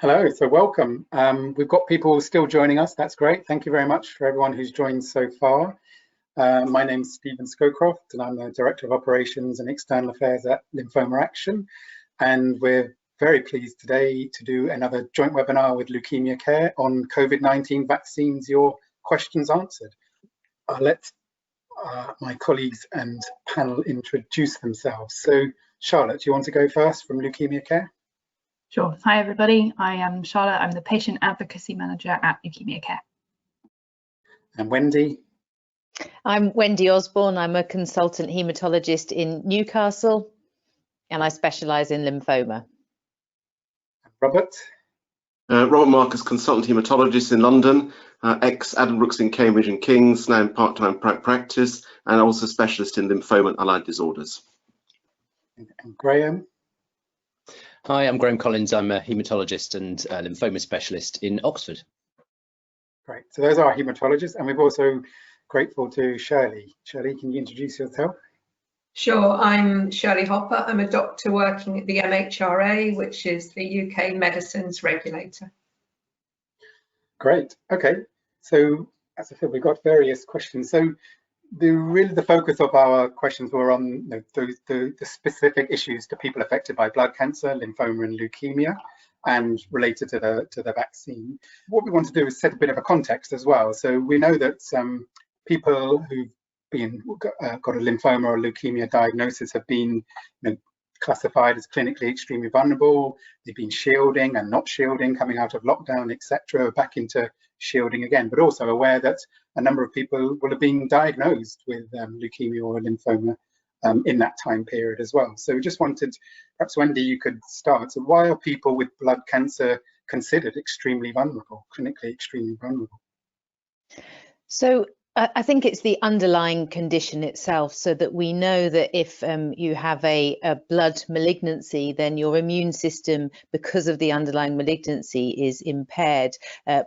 Hello, so welcome. We've got people still joining us. That's great. Thank you very much for everyone who's joined so far. My name's Stephen Scowcroft, and I'm the Director of Operations and External Affairs at Lymphoma Action. And we're very pleased today to do another joint webinar with Leukemia Care on COVID-19 vaccines, your questions answered. I'll let my colleagues and panel introduce themselves. So Charlotte, do you want to go first from Leukemia Care? Sure. Hi, everybody. I am Charlotte. I'm the Patient Advocacy Manager at Leukemia Care. And Wendy? I'm Wendy Osborne. I'm a consultant haematologist in Newcastle, and I specialise in lymphoma. Robert? Robert Marcus, consultant haematologist in London, ex-Addenbrooke's in Cambridge and King's, now in part-time practice, and also specialist in lymphoma and allied disorders. And Graham? Hi, I'm Graham Collins. I'm a haematologist and lymphoma specialist in Oxford. Great. So those are our haematologists, and we're also grateful to Shirley. Shirley, can you introduce yourself? Sure. I'm Shirley Hopper. I'm a doctor working at the MHRA, which is the UK medicines regulator. Great. Okay. So as I said, we've got various questions. So the focus of our questions were on the specific issues to people affected by blood cancer, lymphoma and leukemia, and related to the vaccine. What we want to do is set a bit of a context as well. So we know that people who've got a lymphoma or leukemia diagnosis have been classified as clinically extremely vulnerable. They've been shielding and not shielding, coming out of lockdown, etc., back into shielding again, but also aware that a number of people will have been diagnosed with leukemia or lymphoma in that time period as well. So we just wanted, perhaps Wendy, you could start. So why are people with blood cancer considered extremely vulnerable, clinically extremely vulnerable? So I think it's the underlying condition itself, so that we know that if you have a blood malignancy, then your immune system, because of the underlying malignancy, is impaired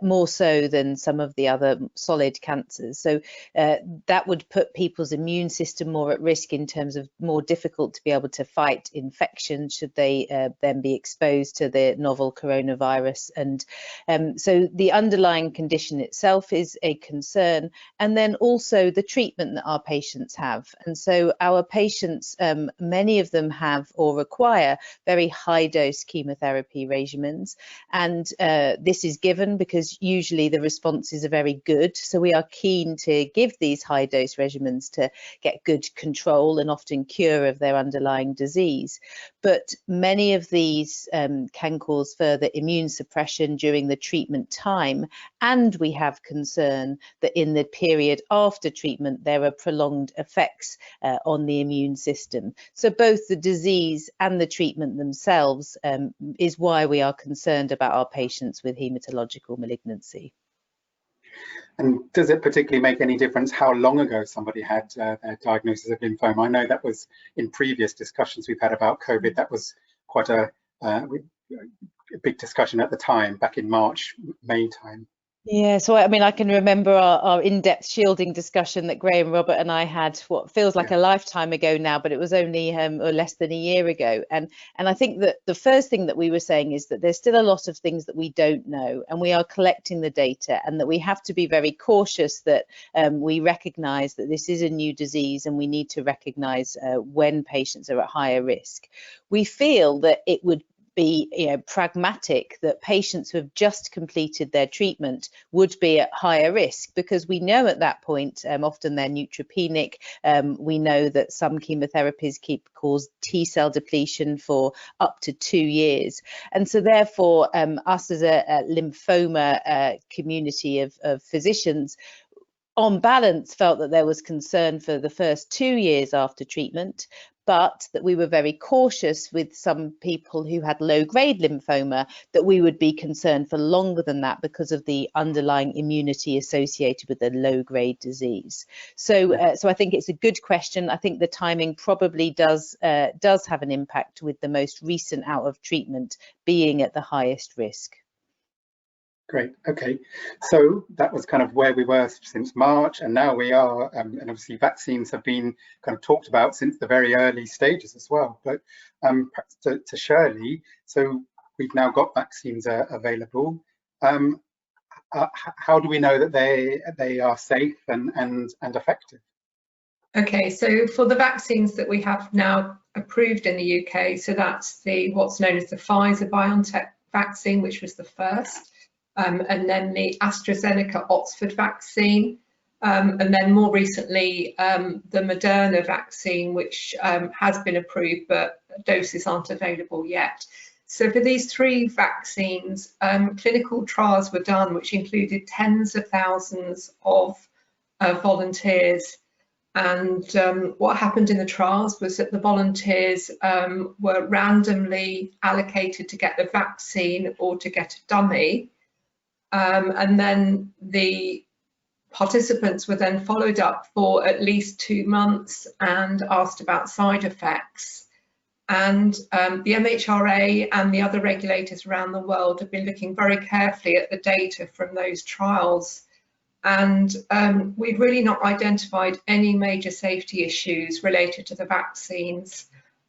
more so than some of the other solid cancers. So that would put people's immune system more at risk in terms of more difficult to be able to fight infection should they then be exposed to the novel coronavirus. And so the underlying condition itself is a concern. And then also the treatment that our patients have. And so our patients, many of them have or require very high dose chemotherapy regimens. And this is given because usually the responses are very good. So we are keen to give these high dose regimens to get good control and often cure of their underlying disease. But many of these can cause further immune suppression during the treatment time. And we have concern that in the period after treatment, there are prolonged effects on the immune system. So both the disease and the treatment themselves is why we are concerned about our patients with hematological malignancy. And does it particularly make any difference how long ago somebody had their diagnosis of lymphoma? I know that was in previous discussions we've had about COVID, that was quite a big discussion at the time, back in March, May time. Yeah, so I mean, I can remember our in-depth shielding discussion that Graham, Robert and I had what feels like a lifetime ago now, but it was only or less than a year ago. And I think that the first thing that we were saying is that there's still a lot of things that we don't know, and we are collecting the data, and that we have to be very cautious that we recognise that this is a new disease, and we need to recognise when patients are at higher risk. We feel that it would be pragmatic that patients who have just completed their treatment would be at higher risk, because we know at that point often they're neutropenic. We know that some chemotherapies cause T-cell depletion for up to 2 years, and so therefore us as a lymphoma community of physicians on balance felt that there was concern for the first 2 years after treatment, but that we were very cautious with some people who had low-grade lymphoma, that we would be concerned for longer than that because of the underlying immunity associated with the low-grade disease. So, so I think it's a good question. I think the timing probably does have an impact, with the most recent out of treatment being at the highest risk. Great. Okay, so that was kind of where we were since March, and now we are, and obviously vaccines have been kind of talked about since the very early stages as well. But perhaps to Shirley, so we've now got vaccines available. How do we know that they are safe and effective? Okay, so for the vaccines that we have now approved in the UK, so that's what's known as the Pfizer-BioNTech vaccine, which was the first, and then the AstraZeneca-Oxford vaccine, and then more recently the Moderna vaccine, which has been approved, but doses aren't available yet. So for these three vaccines, clinical trials were done, which included tens of thousands of volunteers. And what happened in the trials was that the volunteers were randomly allocated to get the vaccine or to get a dummy. And then the participants were then followed up for at least 2 months and asked about side effects. And the MHRA and the other regulators around the world have been looking very carefully at the data from those trials. And we've really not identified any major safety issues related to the vaccines.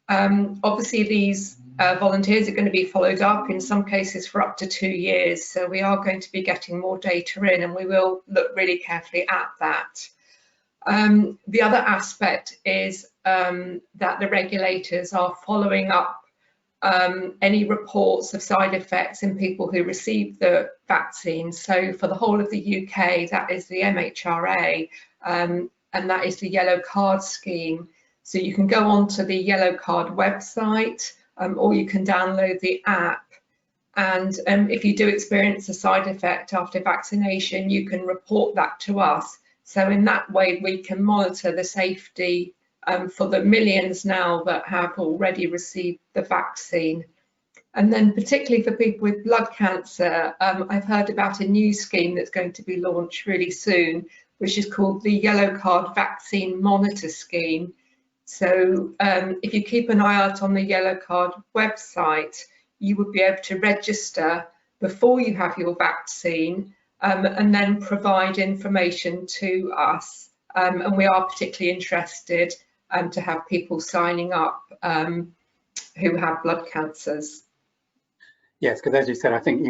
Obviously, these volunteers are going to be followed up in some cases for up to 2 years. So we are going to be getting more data in, and we will look really carefully at that. The other aspect is that the regulators are following up any reports of side effects in people who receive the vaccine. So for the whole of the UK, that is the MHRA, and that is the yellow card scheme. So you can go onto the yellow card website, or you can download the app. And if you do experience a side effect after vaccination, you can report that to us. So in that way, we can monitor the safety for the millions now that have already received the vaccine. And then particularly for people with blood cancer, I've heard about a new scheme that's going to be launched really soon, which is called the Yellow Card Vaccine Monitor Scheme. So if you keep an eye out on the Yellow Card website, you would be able to register before you have your vaccine and then provide information to us. And we are particularly interested to have people signing up who have blood cancers. Yes, because as you said, I think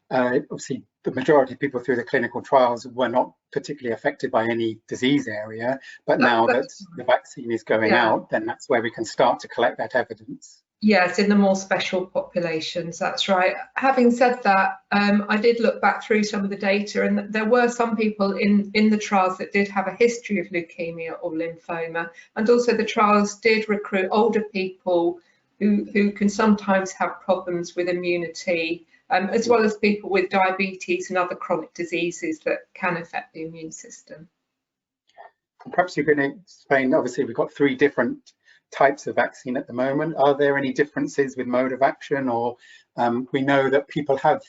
obviously the majority of people through the clinical trials were not particularly affected by any disease area, but now that the vaccine is going out, then that's where we can start to collect that evidence. Yes, in the more special populations, that's right. Having said that, I did look back through some of the data, and there were some people in the trials that did have a history of leukemia or lymphoma, and also the trials did recruit older people who can sometimes have problems with immunity, as well as people with diabetes and other chronic diseases that can affect the immune system. Perhaps you can explain, obviously we've got 3 different types of vaccine at the moment. Are there any differences with mode of action, or we know that people have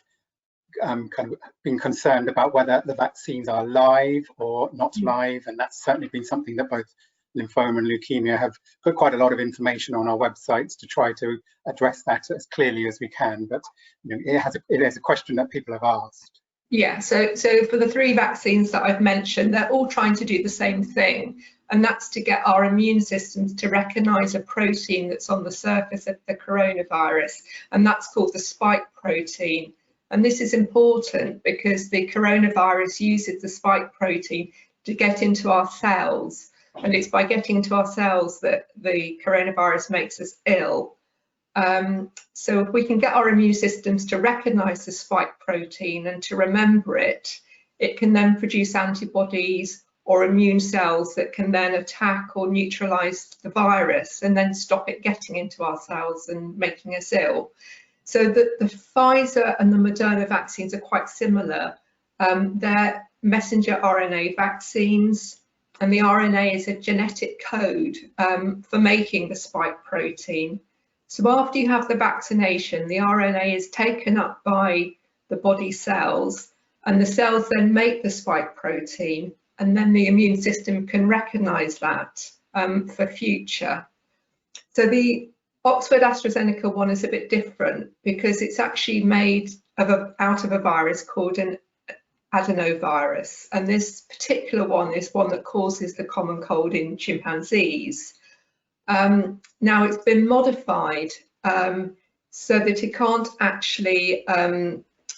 kind of been concerned about whether the vaccines are live or not live, and that's certainly been something that both lymphoma and leukemia have put quite a lot of information on our websites to try to address that as clearly as we can, but you know, it is a question that people have asked. Yeah, so for the 3 vaccines that I've mentioned, they're all trying to do the same thing, and that's to get our immune systems to recognise a protein that's on the surface of the coronavirus, and that's called the spike protein. And this is important because the coronavirus uses the spike protein to get into our cells, and it's by getting into our cells that the coronavirus makes us ill. So if we can get our immune systems to recognise the spike protein and to remember it, it can then produce antibodies or immune cells that can then attack or neutralise the virus and then stop it getting into our cells and making us ill. So the Pfizer and the Moderna vaccines are quite similar. They're messenger RNA vaccines, and the RNA is a genetic code for making the spike protein. So after you have the vaccination, the RNA is taken up by the body cells, and the cells then make the spike protein, and then the immune system can recognise that for future. So the Oxford AstraZeneca one is a bit different because it's actually made out of a virus called an adenovirus, and this particular one is one that causes the common cold in chimpanzees. Now it's been modified so that it can't actually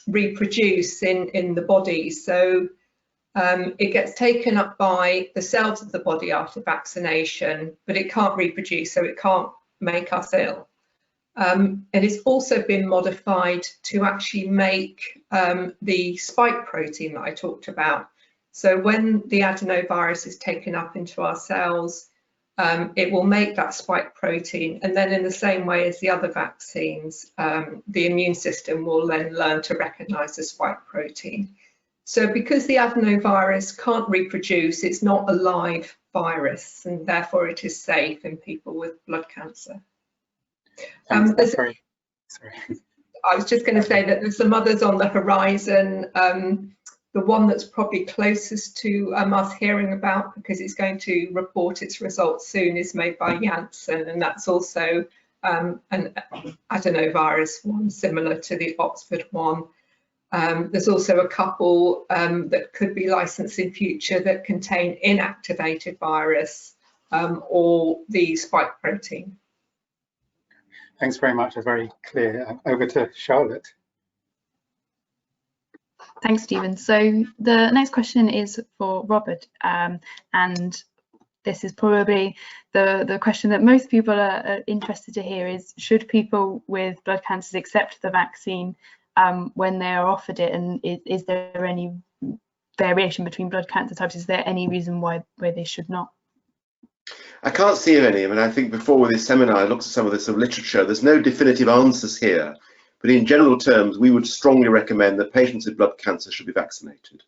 reproduce in the body. So it gets taken up by the cells of the body after vaccination, but it can't reproduce, so it can't make us ill. And it's also been modified to actually make the spike protein that I talked about. So when the adenovirus is taken up into our cells, it will make that spike protein, and then in the same way as the other vaccines, the immune system will then learn to recognize the spike protein. So because the adenovirus can't reproduce, it's not a live virus, and therefore it is safe in people with blood cancer. Thanks, that's Sorry. Sorry. I was just going to say that there's some others on the horizon. The one that's probably closest to us hearing about, because it's going to report its results soon, is made by Janssen, and that's also an adenovirus one, similar to the Oxford one. There's also a couple that could be licensed in future that contain inactivated virus or the spike protein. Thanks very much. That's very clear. Over to Charlotte. Thanks, Stephen. So the next question is for Robert, and this is probably the question that most people are interested to hear is, should people with blood cancers accept the vaccine when they are offered it, and is there any variation between blood cancer types? Is there any reason why they should not? I can't see any. I mean, I think before with this seminar, I looked at some of this literature. There's no definitive answers here, but in general terms, we would strongly recommend that patients with blood cancer should be vaccinated.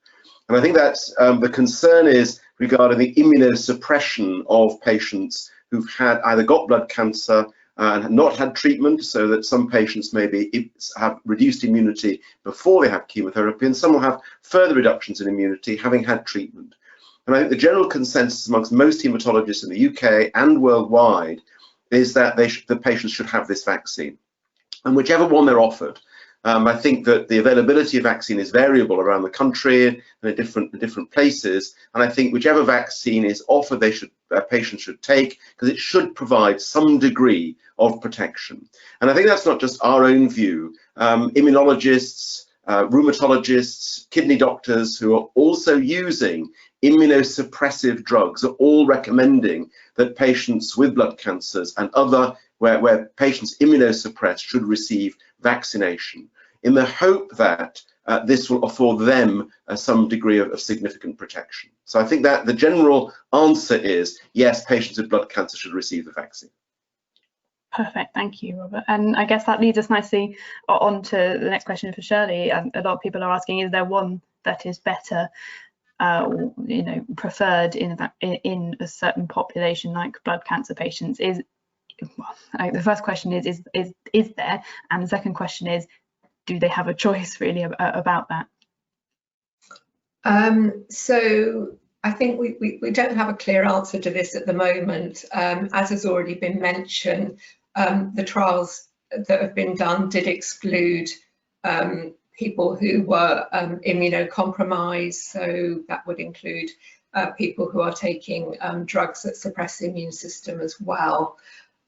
And I think that's the concern is regarding the immunosuppression of patients who've had either got blood cancer and not had treatment, so that some patients maybe have reduced immunity before they have chemotherapy, and some will have further reductions in immunity having had treatment. And I think the general consensus amongst most haematologists in the UK and worldwide is that the patients should have this vaccine. And whichever one they're offered, I think that the availability of vaccine is variable around the country and in different places. And I think whichever vaccine is offered, patients should take, because it should provide some degree of protection. And I think that's not just our own view. Immunologists, rheumatologists, kidney doctors who are also using immunosuppressive drugs are all recommending that patients with blood cancers and other where patients immunosuppressed should receive vaccination, in the hope that this will afford them some degree of significant protection. So I think that the general answer is yes, patients with blood cancer should receive the vaccine. Perfect, thank you, Robert. And I guess that leads us nicely on to the next question for Shirley. A lot of people are asking, is there one that is better, preferred in a certain population like blood cancer patients? The first question is there, and the second question is, do they have a choice really about that? So I think we don't have a clear answer to this at the moment. As has already been mentioned, the trials that have been done did exclude people who were immunocompromised, so that would include people who are taking drugs that suppress the immune system as well.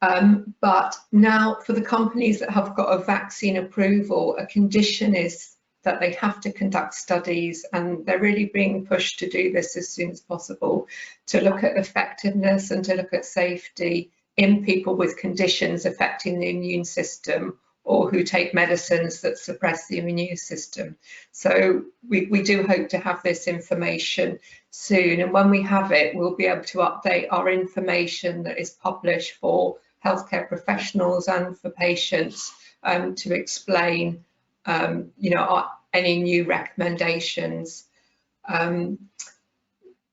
But now for the companies that have got a vaccine approval, a condition is that they have to conduct studies, and they're really being pushed to do this as soon as possible, to look at effectiveness and to look at safety in people with conditions affecting the immune system or who take medicines that suppress the immune system. So we do hope to have this information soon, and when we have it, we'll be able to update our information that is published for healthcare professionals and for patients to explain any new recommendations.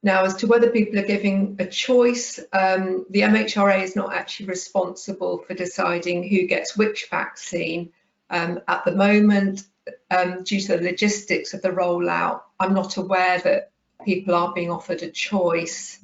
Now, as to whether people are giving a choice, the MHRA is not actually responsible for deciding who gets which vaccine. At the moment, due to the logistics of the rollout, I'm not aware that people are being offered a choice.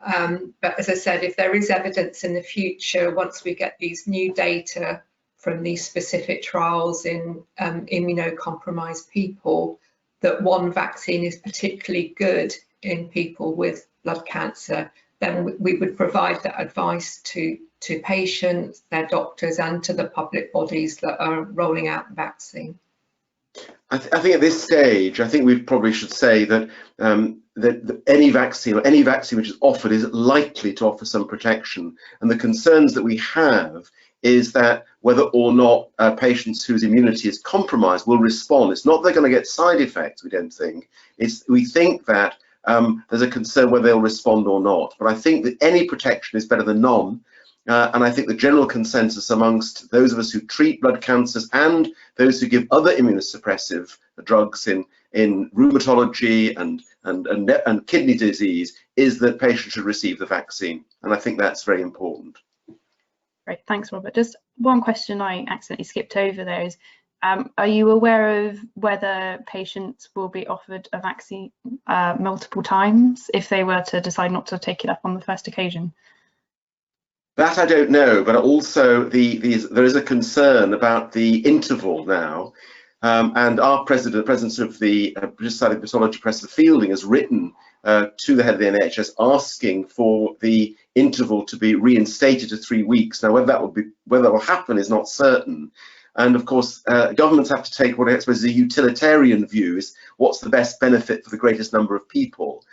But as I said, if there is evidence in the future, once we get these new data from these specific trials in immunocompromised people, that one vaccine is particularly good in people with blood cancer, then we would provide that advice to patients, their doctors, and to the public bodies that are rolling out the vaccine. I think at this stage, I think we probably should say that that any vaccine which is offered is likely to offer some protection, and the concerns that we have is that whether or not patients whose immunity is compromised will respond. It's not they're going to get side effects, we don't think. We think that there's a concern whether they'll respond or not. But I think that any protection is better than none. And I think the general consensus amongst those of us who treat blood cancers and those who give other immunosuppressive drugs in rheumatology and kidney disease is that patients should receive the vaccine. And I think that's very important. Great, thanks, Robert. Just one question I accidentally skipped over there is, are you aware of whether patients will be offered a vaccine multiple times if they were to decide not to take it up on the first occasion? That I don't know, but also there is a concern about the interval now, and our president of the British Society of Haematology, Professor Fielding, has written to the head of the NHS asking for the interval to be reinstated to 3 weeks. Now, whether that will happen is not certain. And of course, governments have to take what I suppose is a utilitarian view: is what's the best benefit for the greatest number of people.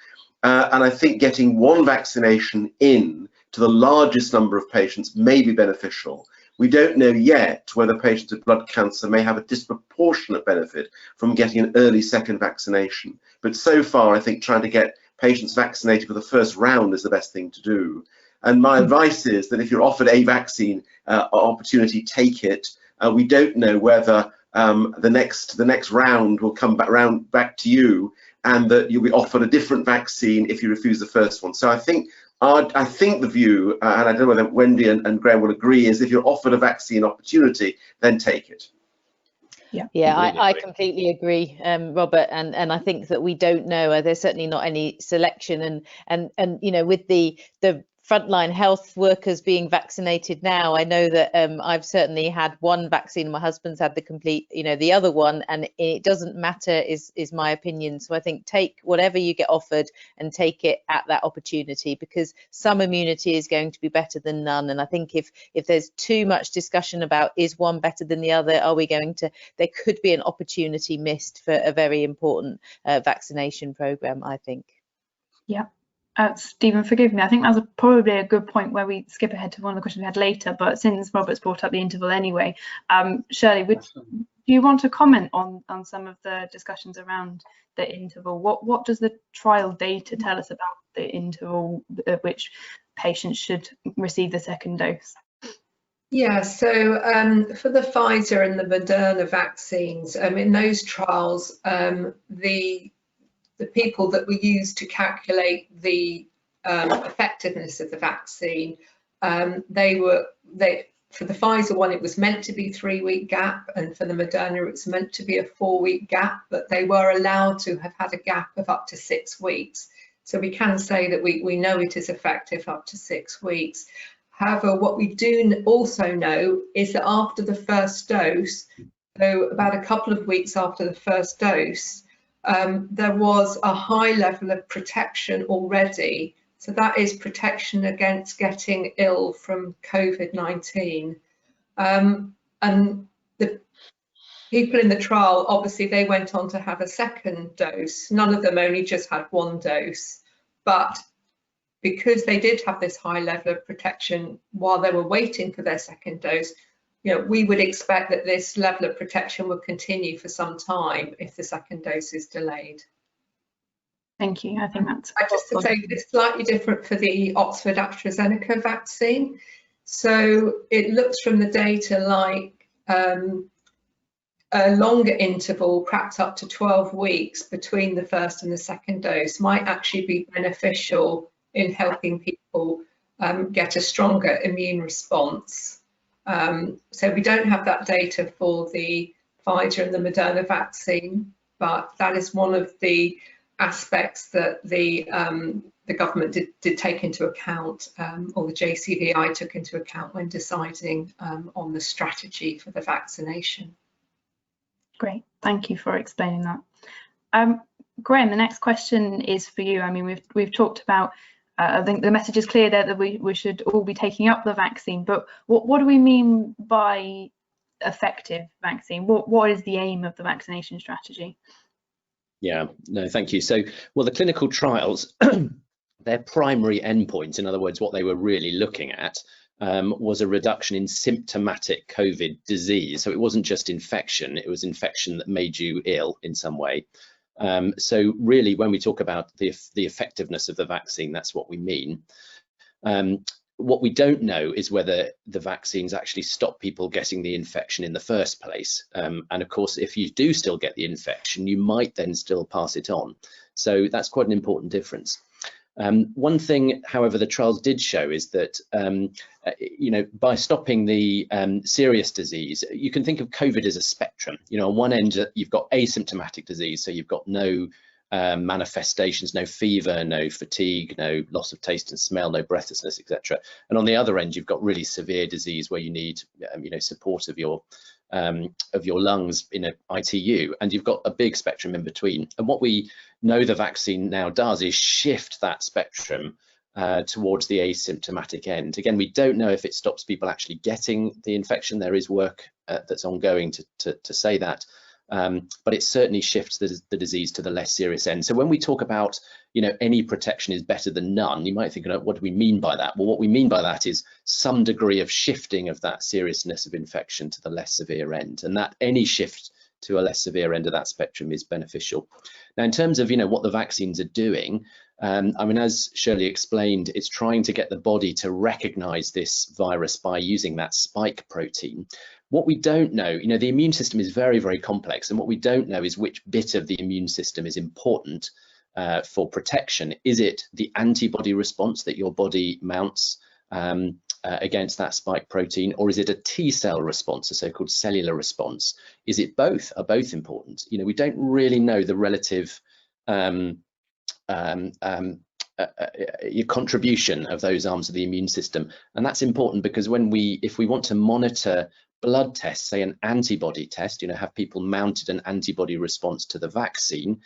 And I think getting one vaccination in to the largest number of patients may be beneficial. We don't know yet whether patients with blood cancer may have a disproportionate benefit from getting an early second vaccination. But so far, I think trying to get patients vaccinated for the first round is the best thing to do. And my advice is that if you're offered a vaccine opportunity, take it. We don't know whether the next round will come back to you, and that you'll be offered a different vaccine if you refuse the first one. So I think the view, and I don't know whether Wendy and Graham will agree, is if you're offered a vaccine opportunity, then take it. Yeah, I completely agree, Robert, and I think that we don't know. There's certainly not any selection, and you know, with the frontline health workers being vaccinated now, I know that I've certainly had one vaccine. My husband's had the other one, and it doesn't matter, is my opinion. So I think take whatever you get offered and take it at that opportunity, because some immunity is going to be better than none. And I think if there's too much discussion about is one better than the other, there could be an opportunity missed for a very important vaccination program, I think. Yeah. Stephen, forgive me, I think that's probably a good point where we skip ahead to one of the questions we had later, but since Robert's brought up the interval anyway, Shirley, do you want to comment on some of the discussions around the interval? What does the trial data tell us about the interval at which patients should receive the second dose? Yeah, so for the Pfizer and the Moderna vaccines, in those trials, the people that we use to calculate the effectiveness of the vaccine, for the Pfizer one, it was meant to be 3-week gap, and for the Moderna, it's meant to be a 4-week gap, but they were allowed to have had a gap of up to 6 weeks. So we can say that we know it is effective up to 6 weeks. However, what we do also know is that after the first dose, so about a couple of weeks after the first dose, there was a high level of protection already. So that is protection against getting ill from COVID-19. And the people in the trial, obviously, they went on to have a second dose. None of them only just had one dose. But because they did have this high level of protection while they were waiting for their second dose, you know, we would expect that this level of protection will continue for some time if the second dose is delayed. Thank you. I think that's. Just to say, it's slightly different for the Oxford AstraZeneca vaccine. So it looks from the data like a longer interval, perhaps up to 12 weeks between the first and the second dose, might actually be beneficial in helping people get a stronger immune response. So we don't have that data for the Pfizer and the Moderna vaccine, but that is one of the aspects that the government did take into account, or the JCVI took into account when deciding on the strategy for the vaccination. Great, thank you for explaining that. Graham, the next question is for you. I mean, we've talked about I think the message is clear there that we should all be taking up the vaccine, but what do we mean by effective vaccine? What is the aim of the vaccination strategy? Yeah, no, thank you. So, well, the clinical trials, their primary endpoint, in other words, what they were really looking at, was a reduction in symptomatic COVID disease. So it wasn't just infection, it was infection that made you ill in some way. So really, when we talk about the effectiveness of the vaccine, that's what we mean. What we don't know is whether the vaccines actually stop people getting the infection in the first place. And of course, if you do still get the infection, you might then still pass it on. So that's quite an important difference. One thing, however, the trials did show is that, by stopping the serious disease, you can think of COVID as a spectrum. On one end, you've got asymptomatic disease, so you've got no manifestations, no fever, no fatigue, no loss of taste and smell, no breathlessness, etc. And on the other end, you've got really severe disease where you need, support of your lungs in an ITU, and you've got a big spectrum in between. And what we know the vaccine now does is shift that spectrum towards the asymptomatic end. Again, we don't know if it stops people actually getting the infection. There is work that's ongoing to say that. But it certainly shifts the disease to the less serious end. So when we talk about, any protection is better than none, you might think, what do we mean by that? Well, what we mean by that is some degree of shifting of that seriousness of infection to the less severe end, and that any shift to a less severe end of that spectrum is beneficial. Now, in terms of, what the vaccines are doing, as Shirley explained, it's trying to get the body to recognize this virus by using that spike protein. What we don't know, the immune system is very, very complex, and what we don't know is which bit of the immune system is important for protection. Is it the antibody response that your body mounts against that spike protein, or is it a T cell response, a so-called cellular response? Is it both? Are both important? We don't really know the relative your contribution of those arms of the immune system, and that's important because if we want to monitor blood tests, say an antibody test, have people mounted an antibody response to the vaccine,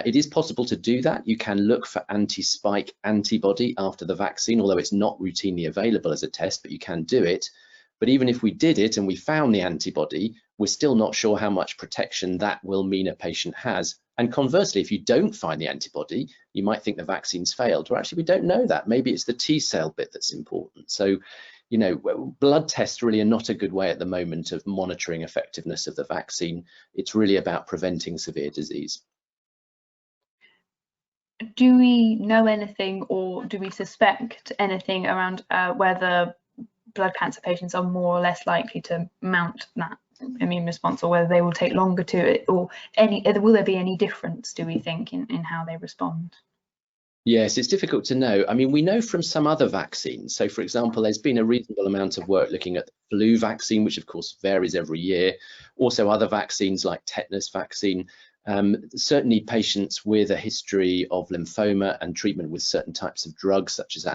it is possible to do that. You can look for anti-spike antibody after the vaccine, although it's not routinely available as a test, but you can do it. But even if we did it and we found the antibody, we're still not sure how much protection that will mean a patient has. And conversely, if you don't find the antibody, you might think the vaccine's failed. Well, actually, we don't know that. Maybe it's the T cell bit that's important. So, blood tests really are not a good way at the moment of monitoring effectiveness of the vaccine. It's really about preventing severe disease. Do we know anything, or do we suspect anything around whether blood cancer patients are more or less likely to mount that immune response, or whether they will take longer to it, or will there be any difference, do we think, in how they respond? Yes, it's difficult to know. We know from some other vaccines. So, for example, there's been a reasonable amount of work looking at the flu vaccine, which of course varies every year. Also, other vaccines like tetanus vaccine. Certainly patients with a history of lymphoma and treatment with certain types of drugs, such as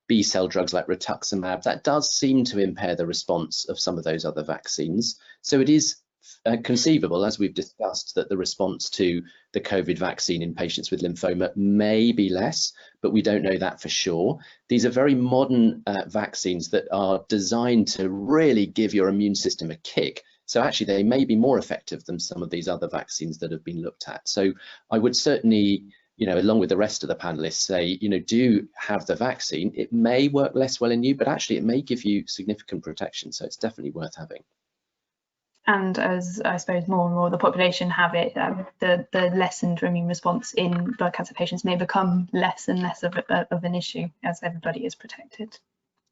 B cell drugs like rituximab, that does seem to impair the response of some of those other vaccines. So it is conceivable, as we've discussed, that the response to the COVID vaccine in patients with lymphoma may be less, but we don't know that for sure. These are very modern vaccines that are designed to really give your immune system a kick. So actually, they may be more effective than some of these other vaccines that have been looked at. So I would certainly, along with the rest of the panelists, say, do have the vaccine. It may work less well in you, but actually it may give you significant protection. So it's definitely worth having. And as I suppose more and more the population have it, the lessened immune response in blood cancer patients may become less and less of an issue as everybody is protected.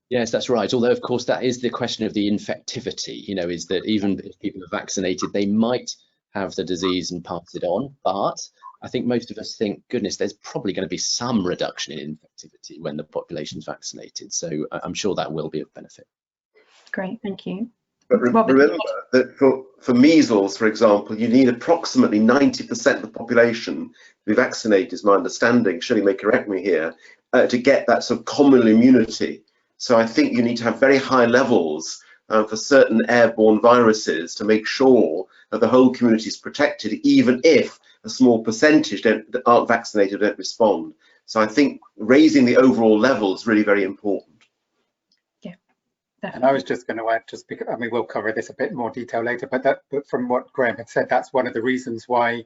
Yes, that's right. Although, of course, that is the question of the infectivity, is that even if people are vaccinated, they might have the disease and pass it on. But I think most of us think, goodness, there's probably going to be some reduction in infectivity when the population's vaccinated. So I'm sure that will be of benefit. Great, thank you. But remember that for measles, for example, you need approximately 90% of the population to be vaccinated, is my understanding. Shirley may correct me here, to get that sort of common immunity. So I think you need to have very high levels for certain airborne viruses to make sure that the whole community is protected, even if a small percentage aren't vaccinated, don't respond. So I think raising the overall level is really very important. And I was just going to add, just because, I mean, we'll cover this a bit more detail later, but from what Graham had said, that's one of the reasons why,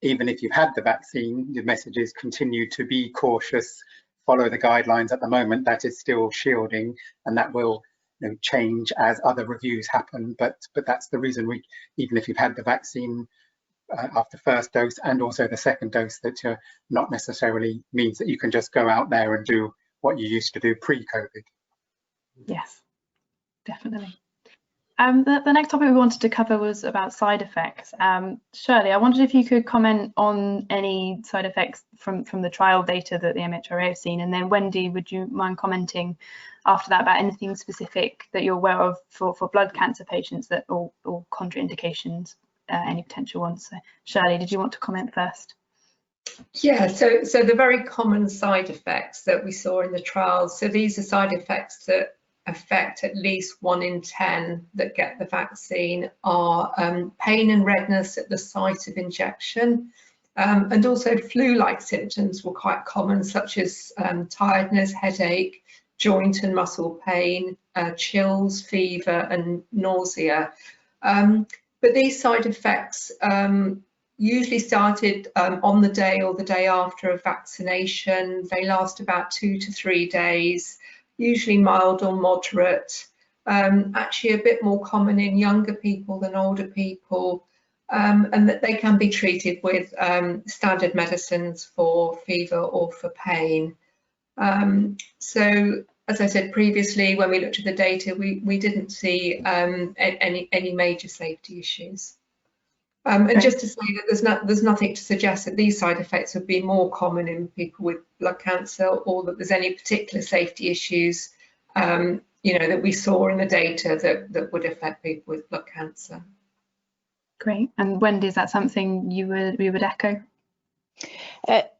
even if you've had the vaccine, the message is continue to be cautious, follow the guidelines at the moment. That is still shielding, and that will, you know, change as other reviews happen. But that's the reason we, even if you've had the vaccine after first dose and also the second dose, that you're not necessarily means that you can just go out there and do what you used to do pre-COVID. Yes, definitely. The next topic we wanted to cover was about side effects. Shirley, I wondered if you could comment on any side effects from the trial data that the MHRA have seen, and then Wendy, would you mind commenting after that about anything specific that you're aware of for blood cancer patients that or contraindications, any potential ones? So Shirley, did you want to comment first? Yeah, so the very common side effects that we saw in the trials, so these are side effects that affect at least 1 in 10 that get the vaccine, are pain and redness at the site of injection, and also flu-like symptoms were quite common, such as tiredness, headache, joint and muscle pain, chills, fever and nausea. But these side effects usually started on the day or the day after a vaccination. They last about 2 to 3 days, usually mild or moderate, actually a bit more common in younger people than older people, and that they can be treated with standard medicines for fever or for pain. So, as I said previously, when we looked at the data, we didn't see any major safety issues. And just to say that there's nothing to suggest that these side effects would be more common in people with blood cancer, or that there's any particular safety issues, you know, that we saw in the data that would affect people with blood cancer. Great. And Wendy, is that something you would echo?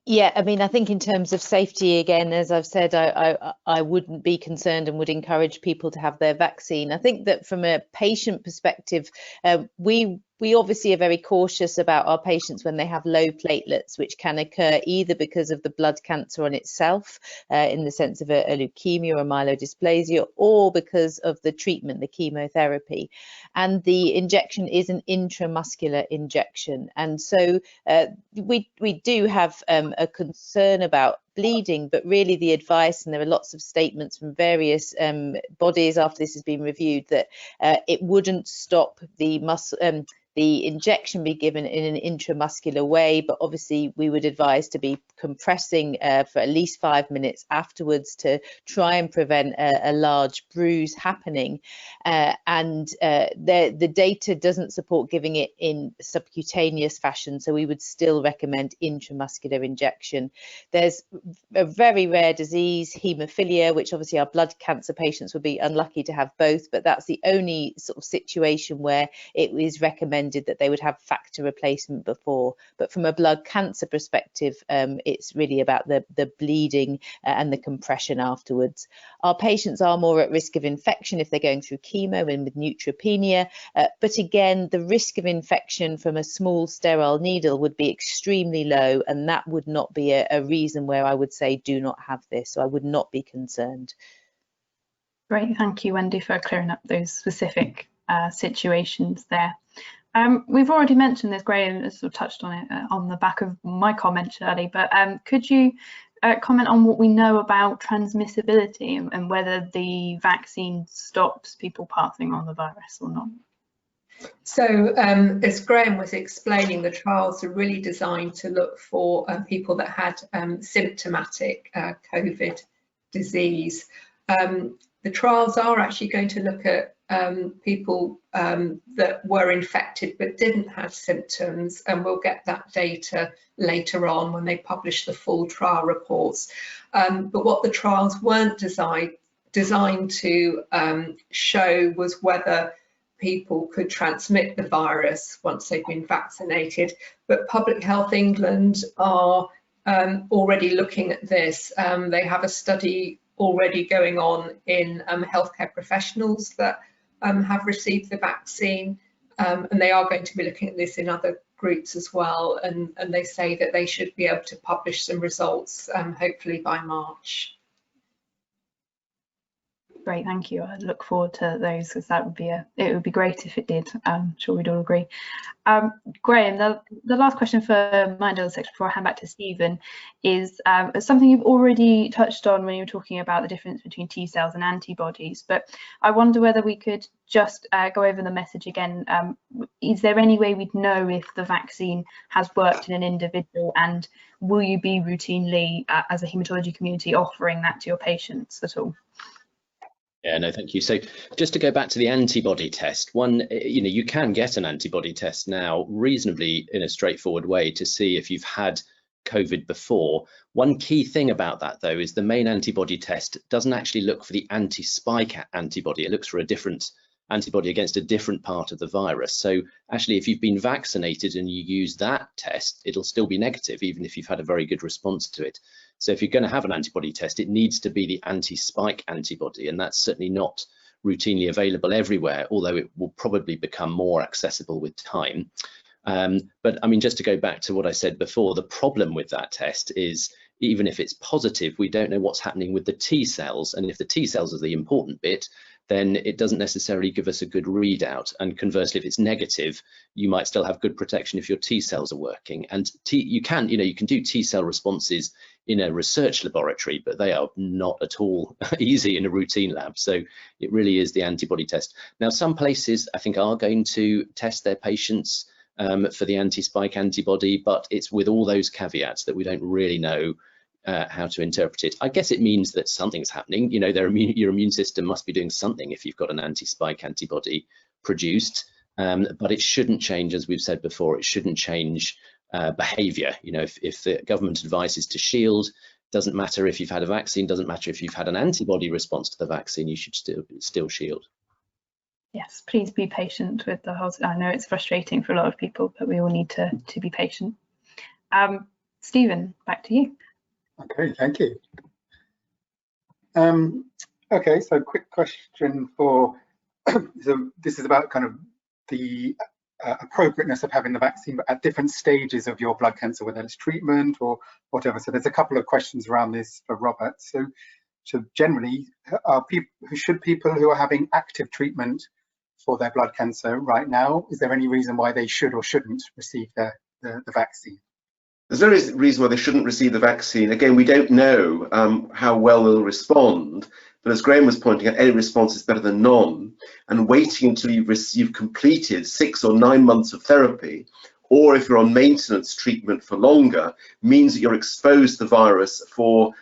Yeah, I mean, I think in terms of safety, again, as I've said, I wouldn't be concerned and would encourage people to have their vaccine. I think that from a patient perspective, we obviously are very cautious about our patients when they have low platelets, which can occur either because of the blood cancer on itself, in the sense of a leukemia or myelodysplasia, or because of the treatment, the chemotherapy. And the injection is an intramuscular injection. And so we do have a concern about bleeding, but really the advice, and there are lots of statements from various bodies after this has been reviewed, that it wouldn't stop the injection be given in an intramuscular way, but obviously we would advise to be compressing for at least 5 minutes afterwards to try and prevent a large bruise happening. And the data doesn't support giving it in subcutaneous fashion, so we would still recommend intramuscular injection. There's a very rare disease, haemophilia, which obviously our blood cancer patients would be unlucky to have both, but that's the only sort of situation where it is recommended that they would have factor replacement before. But from a blood cancer perspective, it's really about the bleeding and the compression afterwards. Our patients are more at risk of infection if they're going through chemo and with neutropenia, but again, the risk of infection from a small sterile needle would be extremely low, and that would not be a reason where I would say do not have this, so I would not be concerned. Great, thank you, Wendy, for clearing up those specific situations there. We've already mentioned this, Graham has sort of touched on it on the back of my comment, Shirley, but could you comment on what we know about transmissibility and whether the vaccine stops people passing on the virus or not? So as Graham was explaining, the trials are really designed to look for people that had symptomatic COVID disease. The trials are actually going to look at people that were infected but didn't have symptoms, and we'll get that data later on when they publish the full trial reports. But what the trials weren't designed to show was whether people could transmit the virus once they've been vaccinated. But Public Health England are already looking at this. They have a study already going on in healthcare professionals that have received the vaccine, and they are going to be looking at this in other groups as well, and they say that they should be able to publish some results hopefully by March. Great, thank you. I look forward to those, because that would be it would be great if it did. I'm sure we'd all agree. Graham, the last question for my little section before I hand back to Stephen is something you've already touched on when you were talking about the difference between T cells and antibodies, but I wonder whether we could just go over the message again. Is there any way we'd know if the vaccine has worked in an individual, and will you be routinely, as a haematology community, offering that to your patients at all? Yeah, no, thank you. So just to go back to the antibody test, you can get an antibody test now reasonably in a straightforward way to see if you've had COVID before. One key thing about that, though, is the main antibody test doesn't actually look for the anti-spike antibody. It looks for a different antibody against a different part of the virus. So actually, if you've been vaccinated and you use that test, it'll still be negative, even if you've had a very good response to it. So if you're going to have an antibody test, it needs to be the anti-spike antibody, and that's certainly not routinely available everywhere, although it will probably become more accessible with time. But I mean, just to go back to what I said before, the problem with that test is even if it's positive, we don't know what's happening with the T cells. And if the T cells are the important bit, then it doesn't necessarily give us a good readout. And conversely, if it's negative, you might still have good protection if your T cells are working. And you can do T cell responses in a research laboratory, but they are not at all easy in a routine lab. So it really is the antibody test. Now, some places I think are going to test their patients for the anti-spike antibody, but it's with all those caveats that we don't really know how to interpret it. I guess it means that something's happening. You know, your immune system must be doing something if you've got an anti-spike antibody produced, but it shouldn't change, as we've said before, it shouldn't change behavior. You know, if the government advice is to shield, doesn't matter if you've had a vaccine, doesn't matter if you've had an antibody response to the vaccine, you should still shield. Yes, please be patient with the whole. I know it's frustrating for a lot of people, but we all need to be patient. Stephen, back to you. Okay, thank you. Okay, so quick question for, so this is about kind of the appropriateness of having the vaccine, but at different stages of your blood cancer, whether it's treatment or whatever. So there's a couple of questions around this for Robert. So generally, should people who are having active treatment for their blood cancer right now, is there any reason why they should or shouldn't receive the vaccine? There's no reason why they shouldn't receive the vaccine. Again, we don't know how well they'll respond, but as Graham was pointing out, any response is better than none. And waiting until you've completed 6 or 9 months of therapy, or if you're on maintenance treatment for longer, means that you're exposed to the virus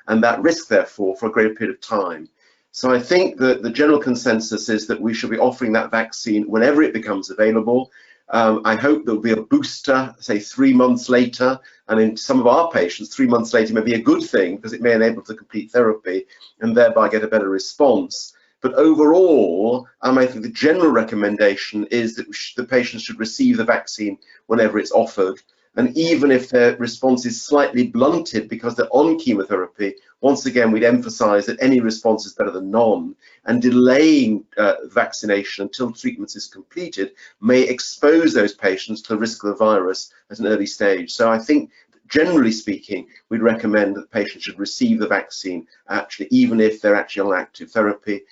and that risk, therefore, for a greater period of time. So I think that the general consensus is that we should be offering that vaccine whenever it becomes available. I hope there'll be a booster, say 3 months later, and in some of our patients, 3 months later may be a good thing because it may enable them to complete therapy and thereby get a better response. But overall, I think the general recommendation is that the patients should receive the vaccine whenever it's offered. And even if their response is slightly blunted because they're on chemotherapy, once again, we'd emphasize that any response is better than none, and delaying vaccination until treatment is completed may expose those patients to the risk of the virus at an early stage. So I think, generally speaking, we'd recommend that patients should receive the vaccine, actually, even if they're actually on active therapy.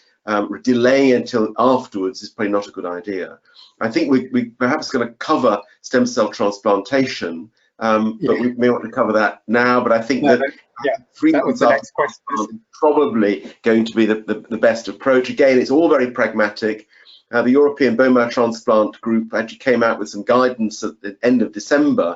Delaying until afterwards is probably not a good idea. I think we perhaps going to cover stem cell transplantation, but we may want to cover that now. But I think that frequent transplant is probably going to be the best approach. Again, it's all very pragmatic. The European Bone Marrow Transplant Group actually came out with some guidance at the end of December,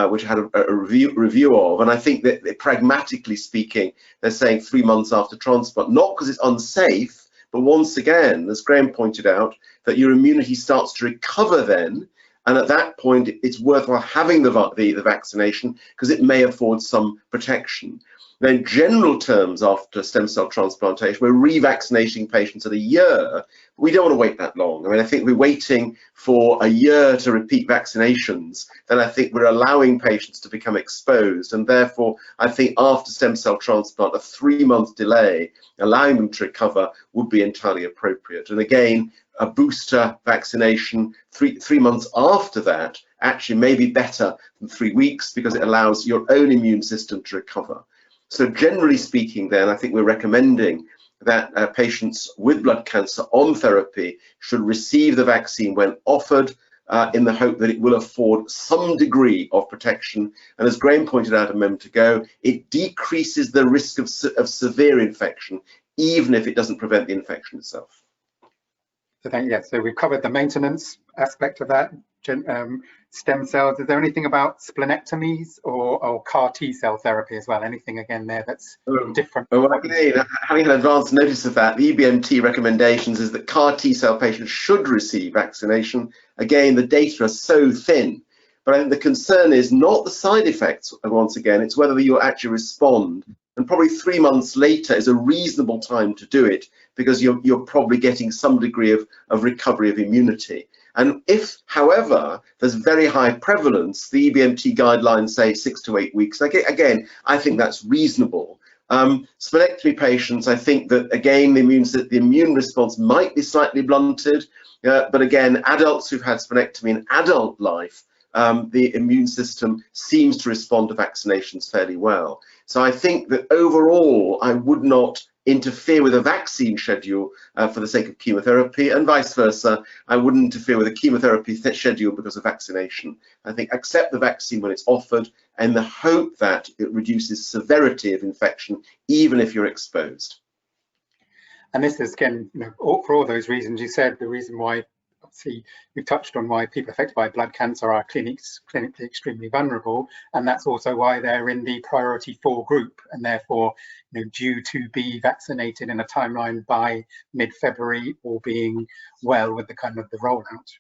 which I had a review of, and I think that pragmatically speaking, they're saying 3 months after transplant, not because it's unsafe, but once again, as Graham pointed out, that your immunity starts to recover then, and at that point, it's worthwhile having the vaccination because it may afford some protection. Now, in general terms, after stem cell transplantation, we're revaccinating patients at a year. We don't want to wait that long. I mean, I think we're waiting for a year to repeat vaccinations, then I think we're allowing patients to become exposed. And therefore, I think after stem cell transplant, a 3-month delay, allowing them to recover, would be entirely appropriate. And again, a booster vaccination three months after that actually may be better than 3 weeks, because it allows your own immune system to recover. So generally speaking, then, I think we're recommending that patients with blood cancer on therapy should receive the vaccine when offered, in the hope that it will afford some degree of protection. And as Graham pointed out a moment ago, it decreases the risk of severe infection, even if it doesn't prevent the infection itself. So we've covered the maintenance aspect of that, stem cells. Is there anything about splenectomies or CAR T cell therapy as well? Anything again there that's different? Well, again, having had advance notice of that, the EBMT recommendations is that CAR T cell patients should receive vaccination. Again, the data are so thin, but I think the concern is not the side effects, once again, it's whether you actually respond. And probably 3 months later is a reasonable time to do it, because you're probably getting some degree of recovery of immunity. And if, however, there's very high prevalence, the EBMT guidelines say 6 to 8 weeks. Again, I think that's reasonable. Splenectomy patients, I think that, again, the immune response might be slightly blunted. But again, adults who've had splenectomy in adult life, the immune system seems to respond to vaccinations fairly well. So I think that overall, I would not interfere with a vaccine schedule for the sake of chemotherapy, and vice versa. I wouldn't interfere with a chemotherapy schedule because of vaccination. I think accept the vaccine when it's offered, and the hope that it reduces severity of infection, even if you're exposed. And this is, again, for all those reasons you said, the reason why, obviously, we've touched on why people affected by blood cancer are clinically extremely vulnerable, and that's also why they're in the priority 4 group, and therefore, due to be vaccinated in a timeline by mid-February, or being well with the the rollout.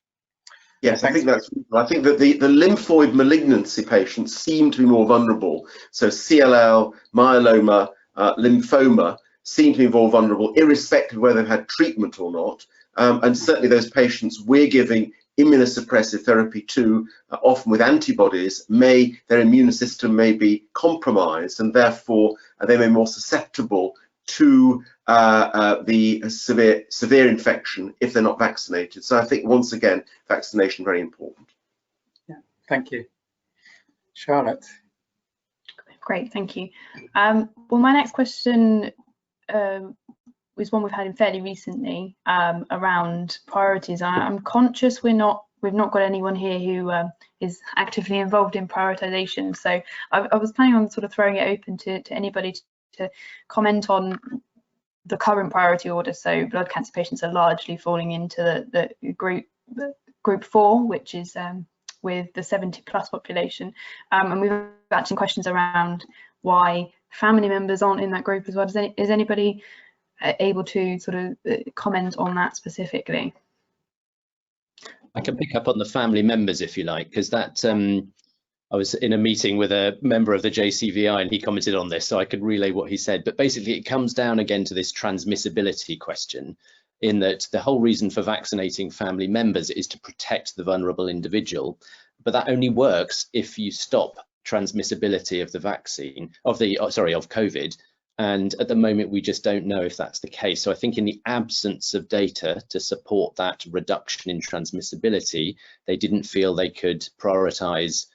Yes, I think that's. I think that the lymphoid malignancy patients seem to be more vulnerable. So CLL, myeloma, lymphoma seem to be more vulnerable, irrespective of whether they've had treatment or not. And certainly those patients we're giving immunosuppressive therapy to, often with antibodies, their immune system may be compromised, and therefore they may be more susceptible to the severe infection if they're not vaccinated. So I think, once again, vaccination very important. Yeah, thank you. Charlotte. Great, thank you. Well, my next question is one we've had in fairly recently, around priorities. I'm conscious we've not got anyone here who is actively involved in prioritization, so I was planning on sort of throwing it open to anybody to comment on the current priority order. So blood cancer patients are largely falling into the group 4, which is with the 70+ population, and we've got some questions around why family members aren't in that group as well. Is anybody able to sort of comment on that specifically? I can pick up on the family members if you like, because that I was in a meeting with a member of the JCVI and he commented on this, so I could relay what he said. But basically it comes down again to this transmissibility question, in that the whole reason for vaccinating family members is to protect the vulnerable individual, but that only works if you stop transmissibility of the vaccine, of COVID. And at the moment, we just don't know if that's the case. So I think in the absence of data to support that reduction in transmissibility, they didn't feel they could prioritize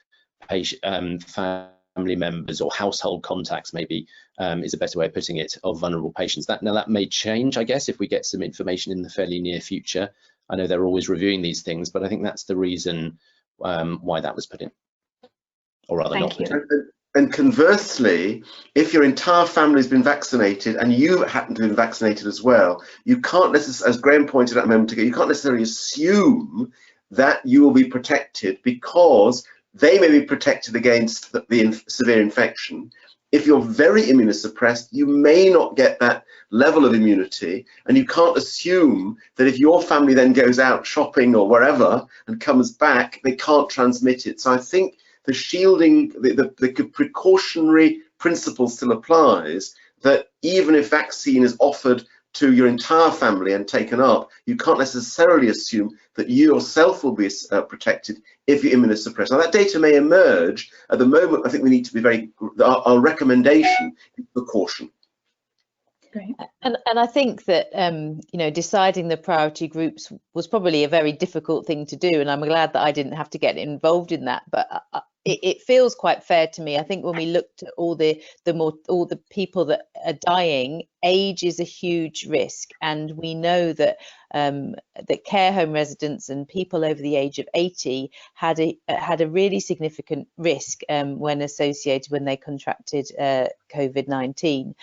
family members or household contacts, maybe is a better way of putting it, of vulnerable patients. Now that may change, I guess, if we get some information in the fairly near future. I know they're always reviewing these things, but I think that's the reason why that was put in, or rather not put in. And conversely, if your entire family has been vaccinated and you happen to have been vaccinated as well, you can't necessarily, as Graham pointed out a moment ago, you can't necessarily assume that you will be protected, because they may be protected against the severe infection. If you're very immunosuppressed, you may not get that level of immunity, and you can't assume that if your family then goes out shopping or wherever and comes back, they can't transmit it. So I think the shielding, the precautionary principle still applies, that even if vaccine is offered to your entire family and taken up, you can't necessarily assume that you yourself will be protected if you're immunosuppressed. Now, that data may emerge. At the moment, I think we need to be our recommendation is precaution. Great. And I think that you know, deciding the priority groups was probably a very difficult thing to do, and I'm glad that I didn't have to get involved in that. But it feels quite fair to me. I think when we looked at all the people that are dying, age is a huge risk, and we know that that care home residents and people over the age of 80 had a really significant risk when they contracted COVID-19.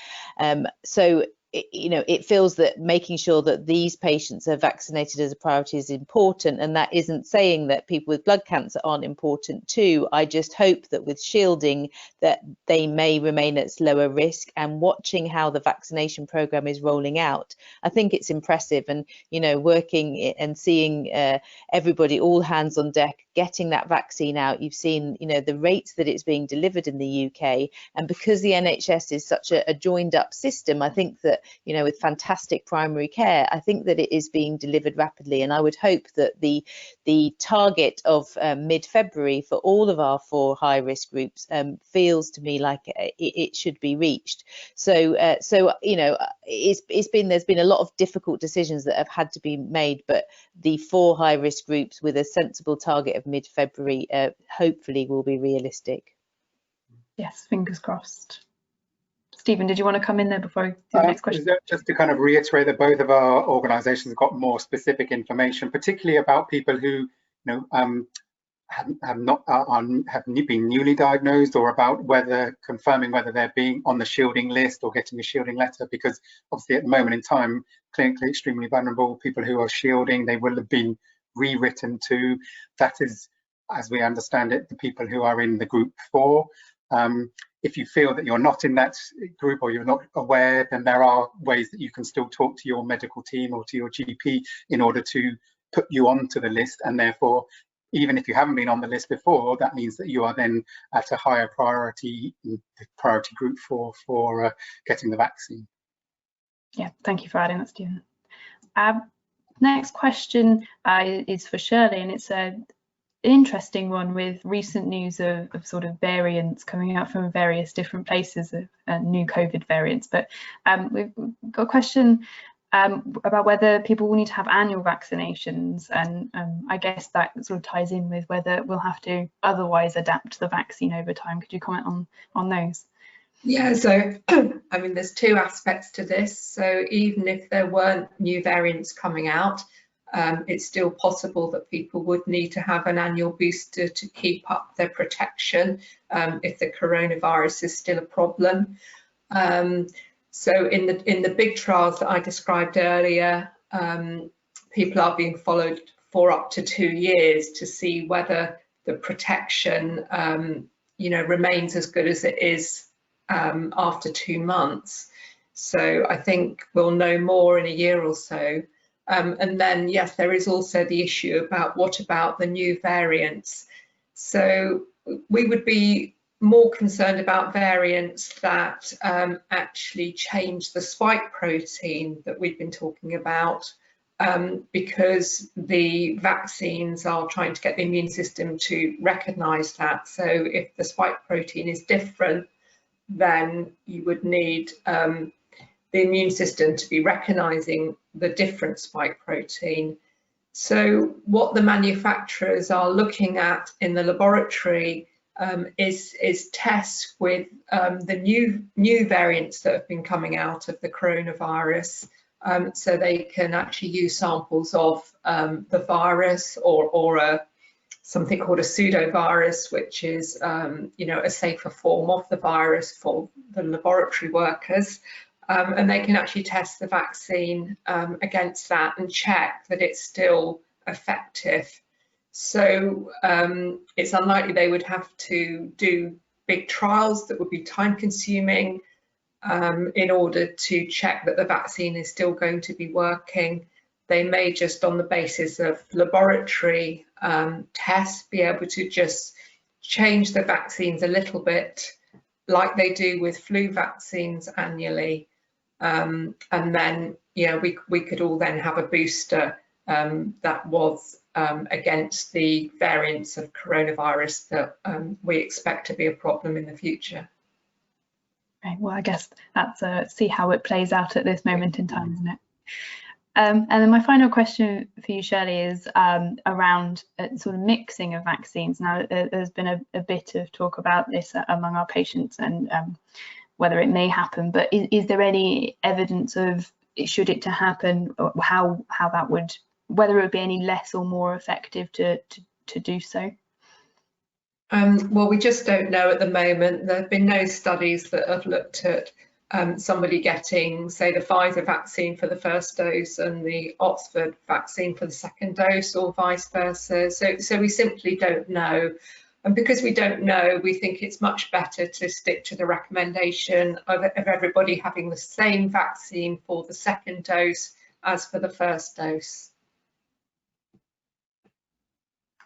So you know, it feels that making sure that these patients are vaccinated as a priority is important, and that isn't saying that people with blood cancer aren't important too. I just hope that with shielding that they may remain at lower risk, and watching how the vaccination program is rolling out, I think it's impressive. And you know, working and seeing everybody, all hands on deck, getting that vaccine out. You've seen, you know, the rates that it's being delivered in the UK, and because the NHS is such a joined up system, I think that, you know, with fantastic primary care, I think that it is being delivered rapidly. And I would hope that the target of mid-February for all of our 4 high-risk groups feels to me like it should be reached. So you know, there's been a lot of difficult decisions that have had to be made, but the 4 high-risk groups with a sensible target of mid-February hopefully will be realistic. Yes, fingers crossed. Stephen, did you want to come in there before I do the next question? Just to kind of reiterate that both of our organisations have got more specific information, particularly about people who, you know, have been newly diagnosed, or about confirming whether they're being on the shielding list or getting a shielding letter, because obviously at the moment in time, clinically extremely vulnerable people who are shielding, they will have been rewritten to. That is, as we understand it, the people who are in the group 4. If you feel that you're not in that group or you're not aware, then there are ways that you can still talk to your medical team or to your GP in order to put you onto the list. And therefore, even if you haven't been on the list before, that means that you are then at a higher priority, priority group for getting the vaccine. Yeah, thank you for adding that, Stephen. Next question is for Shirley, and it's an interesting one with recent news of sort of variants coming out from various different places of new COVID variants. But we've got a question about whether people will need to have annual vaccinations, and I guess that sort of ties in with whether we'll have to otherwise adapt the vaccine over time. Could you comment on those? Yeah, so I mean, there's 2 aspects to this. So even if there weren't new variants coming out, it's still possible that people would need to have an annual booster to keep up their protection if the coronavirus is still a problem. So in the big trials that I described earlier, people are being followed for up to 2 years to see whether the protection you know, remains as good as it is after 2 months. So I think we'll know more in a year or so. And then, yes, there is also the issue about what about the new variants. So we would be more concerned about variants that actually change the spike protein that we've been talking about, because the vaccines are trying to get the immune system to recognise that. So if the spike protein is different, then you would need the immune system to be recognising the different spike protein. So what the manufacturers are looking at in the laboratory is tests with the new variants that have been coming out of the coronavirus, so they can actually use samples of the virus or something called a pseudovirus, which is you know, a safer form of the virus for the laboratory workers. And they can actually test the vaccine against that and check that it's still effective. So it's unlikely they would have to do big trials that would be time consuming in order to check that the vaccine is still going to be working. They may just, on the basis of laboratory tests, be able to just change the vaccines a little bit like they do with flu vaccines annually. And then, we could all then have a booster that was against the variants of coronavirus that we expect to be a problem in the future. Right, well, I guess that's see how it plays out at this moment in time, isn't it? And then my final question for you, Shirley, is around sort of mixing of vaccines. Now, there's been a bit of talk about this among our patients and whether it may happen, but is there any evidence of, should it to happen, or how that would, whether it would be any less or more effective to do so? Well, we just don't know at the moment. There have been no studies that have looked at somebody getting, say, the Pfizer vaccine for the first dose and the Oxford vaccine for the second dose, or vice versa. So we simply don't know. And because we don't know, we think it's much better to stick to the recommendation of everybody having the same vaccine for the second dose as for the first dose.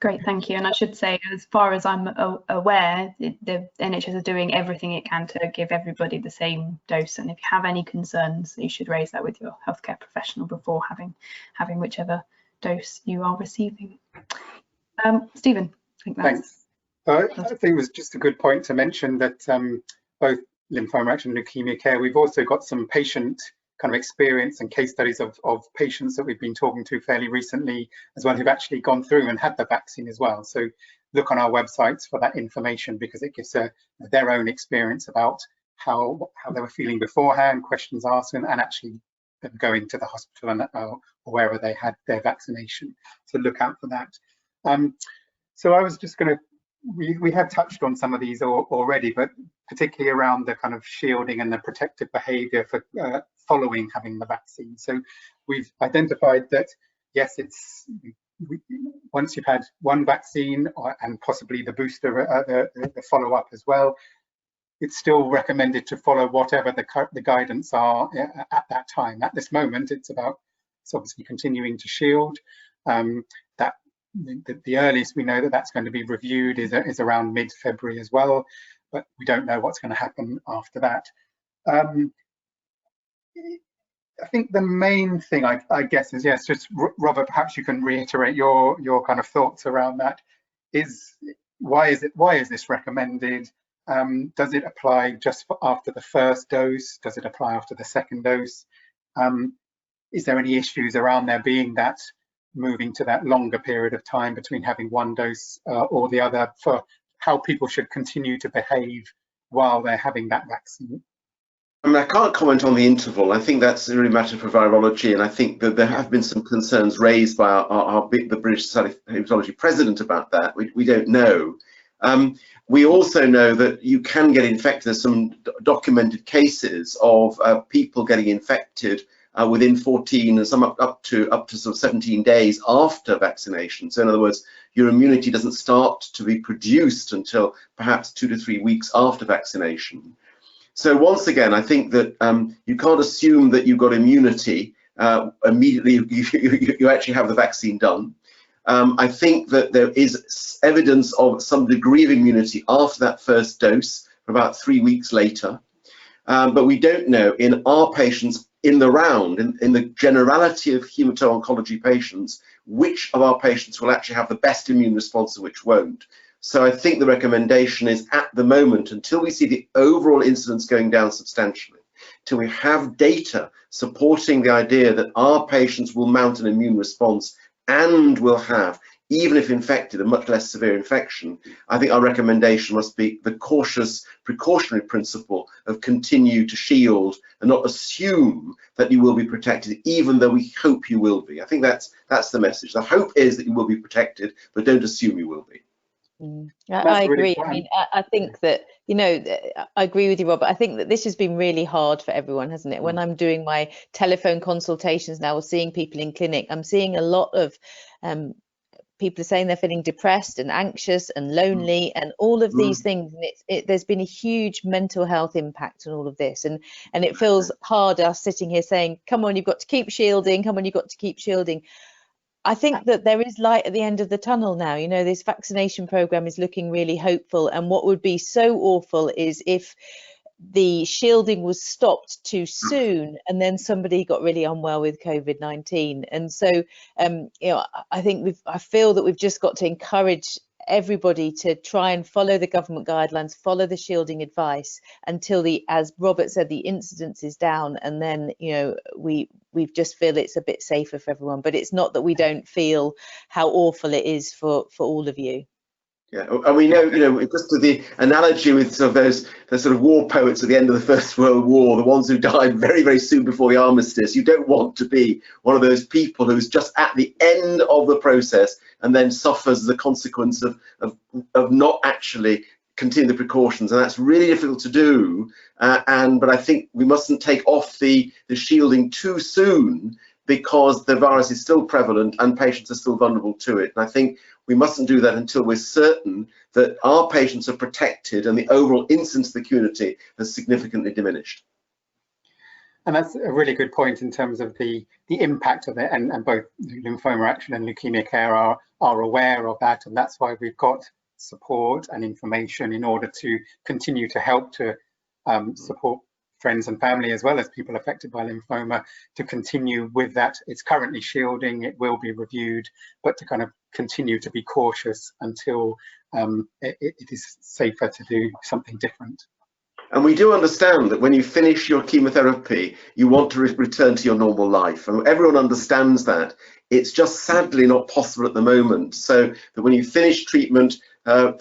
Great, thank you. And I should say, as far as I'm aware, the NHS is doing everything it can to give everybody the same dose. And if you have any concerns, you should raise that with your healthcare professional before having whichever dose you are receiving. Stephen, I think that's... Thanks. I think it was just a good point to mention that both lymphoma action and leukemia care, we've also got some patient kind of experience and case studies of patients that we've been talking to fairly recently as well, who've actually gone through and had the vaccine as well. So look on our websites for that information, because it gives their own experience about how they were feeling beforehand, questions asked, and actually them going to the hospital and or wherever they had their vaccination. So look out for that. So I was just going to, we have touched on some of these already, but particularly around the kind of shielding and the protective behaviour for following having the vaccine. So we've identified that, yes, it's once you've had one vaccine and possibly the booster, the follow-up as well, it's still recommended to follow whatever the guidance are at that time. At this moment, it's obviously continuing to shield. The earliest we know that that's going to be reviewed is around mid-February as well, but we don't know what's going to happen after that. I think the main thing, I guess, is, yes, just Robert, perhaps you can reiterate your kind of thoughts around that. Is why is this recommended? Does it apply just after the first dose? Does it apply after the second dose? Is there any issues around there being that moving to that longer period of time between having one dose or the other, for how people should continue to behave while they're having that vaccine? I mean, I can't comment on the interval. I think that's really a matter for virology, and I think that there have been some concerns raised by the British Society of Haematology president about that. We don't know. We also know that you can get infected. There's some documented cases of people getting infected within 14 and some up to sort of 17 days after vaccination. So in other words, your immunity doesn't start to be produced until perhaps 2 to 3 weeks after vaccination. So once again, I think that you can't assume that you've got immunity immediately you actually have the vaccine done. I think that there is evidence of some degree of immunity after that first dose, about 3 weeks later. But we don't know in our patients in the round, in the generality of hemato-oncology patients, which of our patients will actually have the best immune response and which won't. So I think the recommendation is, at the moment, until we see the overall incidence going down substantially, till we have data supporting the idea that our patients will mount an immune response and will have, even if infected, a much less severe infection, I think our recommendation must be the cautious precautionary principle of continue to shield and not assume that you will be protected, even though we hope you will be. I think that's the message. The hope is that you will be protected, but don't assume you will be. I agree. I mean, I think that, I agree with you, Robert. I think that this has been really hard for everyone, hasn't it? When I'm doing my telephone consultations now or seeing people in clinic, I'm seeing a lot of people are saying they're feeling depressed and anxious and lonely and all of these things. And there's been a huge mental health impact on all of this. And it feels hard us sitting here saying, come on, you've got to keep shielding. Come on, you've got to keep shielding. I think that there is light at the end of the tunnel now. You know, this vaccination program is looking really hopeful, and what would be so awful is if the shielding was stopped too soon and then somebody got really unwell with COVID-19. And so, you know, I feel that we've just got to encourage everybody to try and follow the government guidelines, follow the shielding advice until as Robert said, the incidence is down, and then, you know, we just feel it's a bit safer for everyone. But it's not that we don't feel how awful it is for all of you. Yeah, and we know, you know, just to the analogy with sort of those sort of war poets at the end of the First World War, the ones who died very, very soon before the armistice, you don't want to be one of those people who's just at the end of the process and then suffers the consequence of not actually continue the precautions, and that's really difficult to do. But I think we mustn't take off the shielding too soon, because the virus is still prevalent and patients are still vulnerable to it. And I think we mustn't do that until we're certain that our patients are protected and the overall incidence of the community has significantly diminished. And that's a really good point in terms of the impact of it, and both Lymphoma Action and Leukemia Care are aware of that, and that's why we've got support and information in order to continue to help to support friends and family, as well as people affected by lymphoma, to continue with that. It's currently shielding, it will be reviewed, but to kind of continue to be cautious until it is safer to do something different. And we do understand that when you finish your chemotherapy, you want to return to your normal life. And everyone understands that. It's just sadly not possible at the moment. So that when you finish treatment, some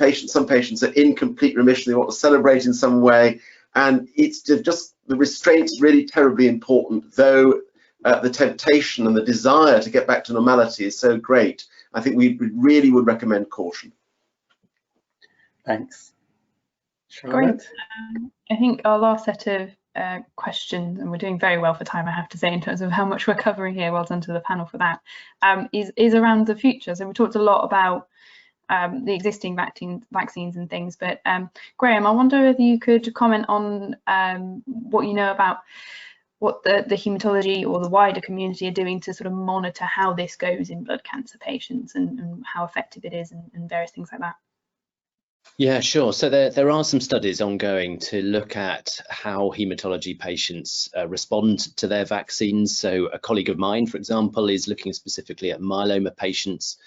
patients are in complete remission, they want to celebrate in some way. And it's just the restraint's really terribly important, though the temptation and the desire to get back to normality is so great. I think we really would recommend caution. Thanks. Great. I think our last set of questions, and we're doing very well for time, I have to say, in terms of how much we're covering here, well done to the panel for that, is around the future. So we talked a lot about the existing vaccines and things, but Graham, I wonder if you could comment on what you know about what the haematology or the wider community are doing to sort of monitor how this goes in blood cancer patients and how effective it is and various things like that. Yeah, sure. So there are some studies ongoing to look at how haematology patients respond to their vaccines. So a colleague of mine, for example, is looking specifically at myeloma patients,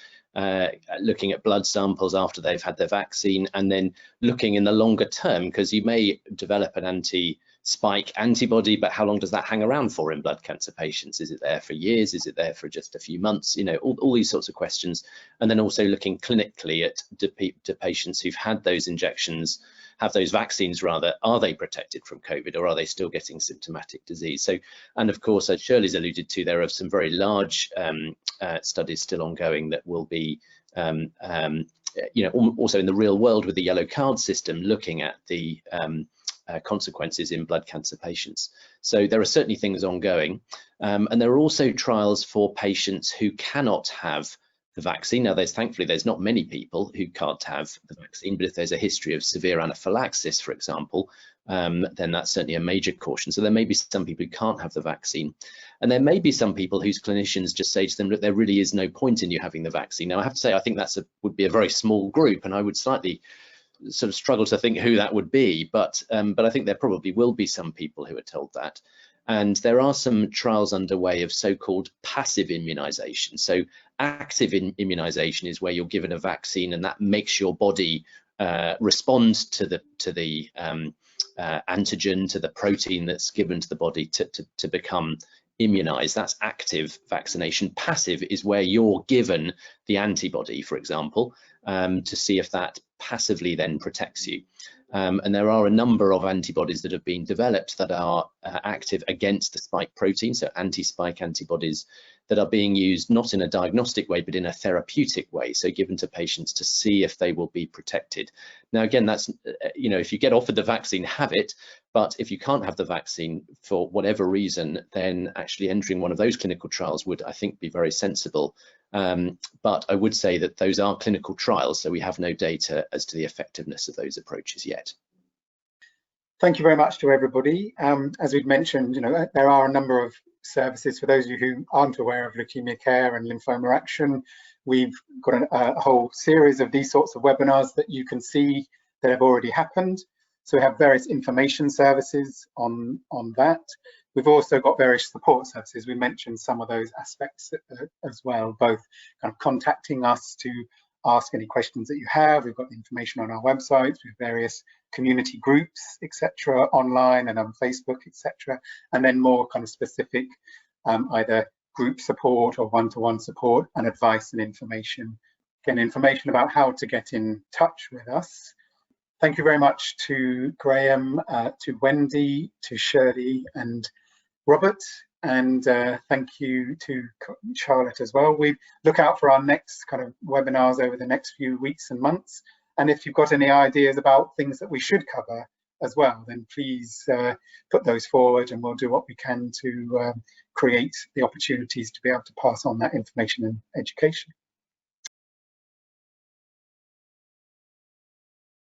looking at blood samples after they've had their vaccine, and then looking in the longer term, because you may develop an anti-spike antibody, but how long does that hang around for in blood cancer patients? Is it there for years? Is it there for just a few months? You know, all these sorts of questions. And then also looking clinically at do patients who've had those injections, have those vaccines rather, are they protected from COVID, or are they still getting symptomatic disease? So, and of course, as Shirley's alluded to, there are some very large studies still ongoing that will be you know, also in the real world with the yellow card system, looking at the consequences in blood cancer patients. So there are certainly things ongoing, and there are also trials for patients who cannot have the vaccine. Now, thankfully there's not many people who can't have the vaccine, but if there's a history of severe anaphylaxis, for example, then that's certainly a major caution. So there may be some people who can't have the vaccine, and there may be some people whose clinicians just say to them, look, there really is no point in you having the vaccine. Now, I have to say, I think would be a very small group, and I would slightly sort of struggle to think who that would be, but I think there probably will be some people who are told that. And there are some trials underway of so-called passive immunization. So active immunization is where you're given a vaccine and that makes your body respond to the antigen, to the protein that's given to the body to become immunized. That's active vaccination. Passive is where you're given the antibody, for example, to see if that passively then protects you. And there are a number of antibodies that have been developed that are active against the spike protein, so anti-spike antibodies that are being used not in a diagnostic way, but in a therapeutic way, so given to patients to see if they will be protected. Now, again, that's, you know, if you get offered the vaccine, have it, but if you can't have the vaccine for whatever reason, then actually entering one of those clinical trials would, I think, be very sensible. But I would say that those are clinical trials, so we have no data as to the effectiveness of those approaches yet. Thank you very much to everybody. As we've mentioned, you know, there are a number of services. For those of you who aren't aware of Leukemia Care and Lymphoma Action, we've got a whole series of these sorts of webinars that you can see that have already happened. So we have various information services on that. We've also got various support services. We mentioned some of those aspects as well, both kind of contacting us to ask any questions that you have. We've got the information on our websites with various community groups, etc., online and on Facebook, etc., and then more kind of specific either group support or one-to-one support and advice and information. Again, information about how to get in touch with us. Thank you very much to Graham, to Wendy, to Shirley and Robert, and thank you to Charlotte as well. We look out for our next kind of webinars over the next few weeks and months. And if you've got any ideas about things that we should cover as well, then please put those forward and we'll do what we can to create the opportunities to be able to pass on that information and education.